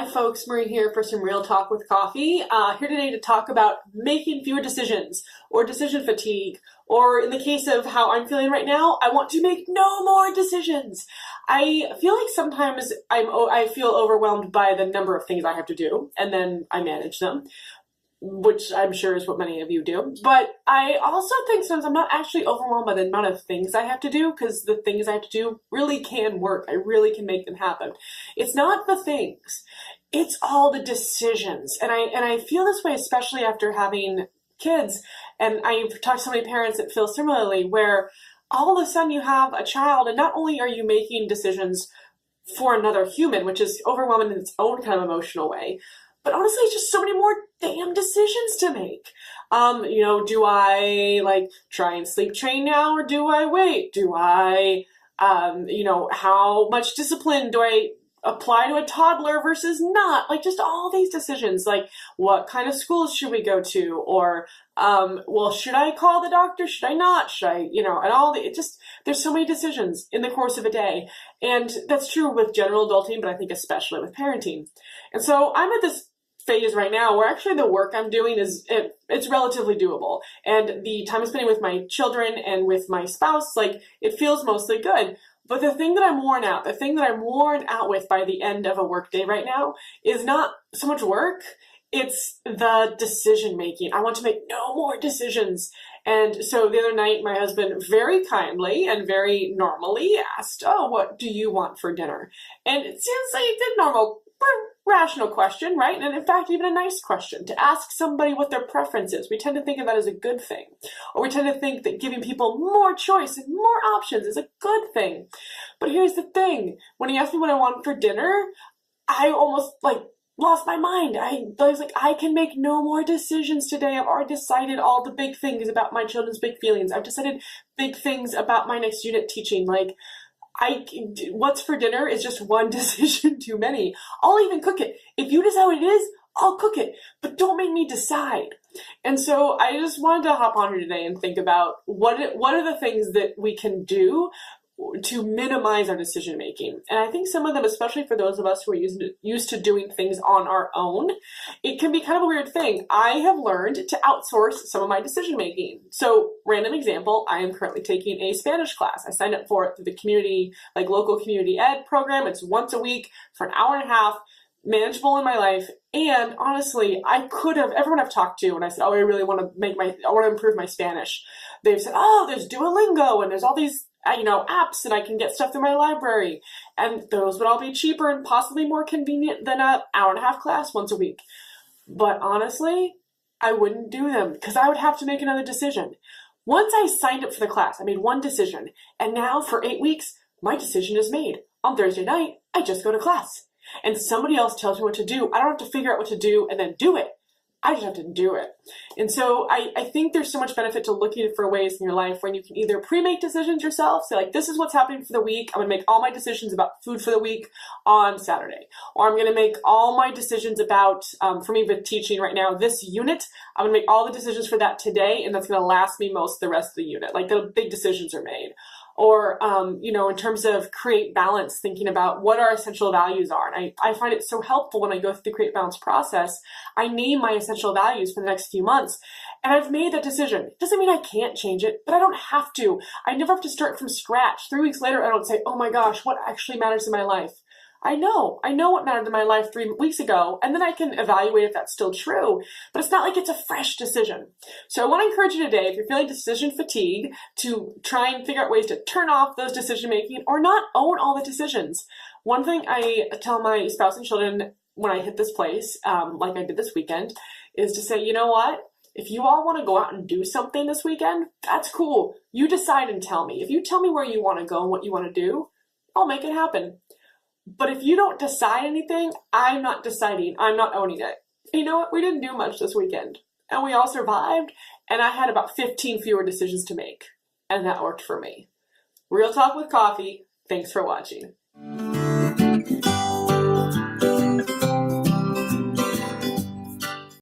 folks, Marie here for some Real Talk with Coffee. Here today to talk about making fewer decisions or decision fatigue, or in the case of how I'm feeling right now, I want to make no more decisions. I feel like sometimes I feel overwhelmed by the number of things I have to do, and then I manage them, which I'm sure is what many of you do. But I also think sometimes I'm not actually overwhelmed by the amount of things I have to do, because the things I have to do really can work. I really can make them happen. It's not the things, it's all the decisions. And I feel this way, especially after having kids. And I've talked to so many parents that feel similarly, where all of a sudden you have a child, and not only are you making decisions for another human, which is overwhelming in its own kind of emotional way, but honestly, it's just so many more damn decisions to make. Do I try and sleep train now, or do I wait? Do I, how much discipline do I apply to a toddler versus not? Just all these decisions, what kind of schools should we go to? Or, should I call the doctor? Should I not? Should I, there's so many decisions in the course of a day. And that's true with general adulting, but I think especially with parenting. And so I'm at this phase right now where actually the work I'm doing it's relatively doable, and the time I'm spending with my children and with my spouse, it feels mostly good. But the thing that I'm worn out with by the end of a work day right now is not so much work, it's the decision making. I want to make no more decisions. And so the other night, my husband very kindly and very normally asked, "Oh, what do you want for dinner?" And it seems like the normal, rational question, right? And in fact, even a nice question to ask somebody what their preference is. We tend to think of that as a good thing, or we tend to think that giving people more choice and more options is a good thing. But here's the thing: when he asked me what I want for dinner, I almost lost my mind. I was like, I can make no more decisions today. I've already decided all the big things about my children's big feelings. I've decided big things about my next unit teaching. What's for dinner is just one decision too many. I'll even cook it. If you decide what it is, I'll cook it, but don't make me decide. And so I just wanted to hop on here today and think about what are the things that we can do to minimize our decision making. And I think some of them, especially for those of us who are used to doing things on our own, it can be kind of a weird thing. I have learned to outsource some of my decision making. So, random example, I am currently taking a Spanish class. I signed up for it through the community, local community ed program. It's once a week for an hour and a half, manageable in my life. And honestly, everyone I've talked to, when I said, "Oh, I really want to improve my Spanish," they've said, "Oh, there's Duolingo and there's all these apps, and I can get stuff through my library, and those would all be cheaper and possibly more convenient than an hour and a half class once a week." But honestly, I wouldn't do them because I would have to make another decision. Once I signed up for the class, I made one decision, and now for 8 weeks, my decision is made. On Thursday night, I just go to class, and somebody else tells me what to do. I don't have to figure out what to do and then do it. I just have to do it. And so I think there's so much benefit to looking for ways in your life when you can either pre-make decisions yourself, say this is what's happening for the week. I'm going to make all my decisions about food for the week on Saturday. Or I'm going to make all my decisions about, for me with teaching right now, this unit, I'm going to make all the decisions for that today, and that's going to last me most of the rest of the unit. The big decisions are made. Or, in terms of create balance, thinking about what our essential values are. And I find it so helpful when I go through the create balance process. I name my essential values for the next few months, and I've made that decision. It doesn't mean I can't change it, but I don't have to. I never have to start from scratch. 3 weeks later, I don't say, "Oh my gosh, what actually matters in my life?" I know what mattered in my life 3 weeks ago, and then I can evaluate if that's still true, but it's not like it's a fresh decision. So I want to encourage you today, if you're feeling decision fatigue, to try and figure out ways to turn off those decision making or not own all the decisions. One thing I tell my spouse and children when I hit this place, like I did this weekend, is to say, you know what? If you all want to go out and do something this weekend, that's cool. You decide and tell me. If you tell me where you want to go and what you want to do, I'll make it happen. But if you don't decide anything, I'm not deciding. I'm not owning it. You know what? We didn't do much this weekend, and we all survived, and I had about 15 fewer decisions to make, and that worked for me. Real Talk with Coffee. Thanks for watching.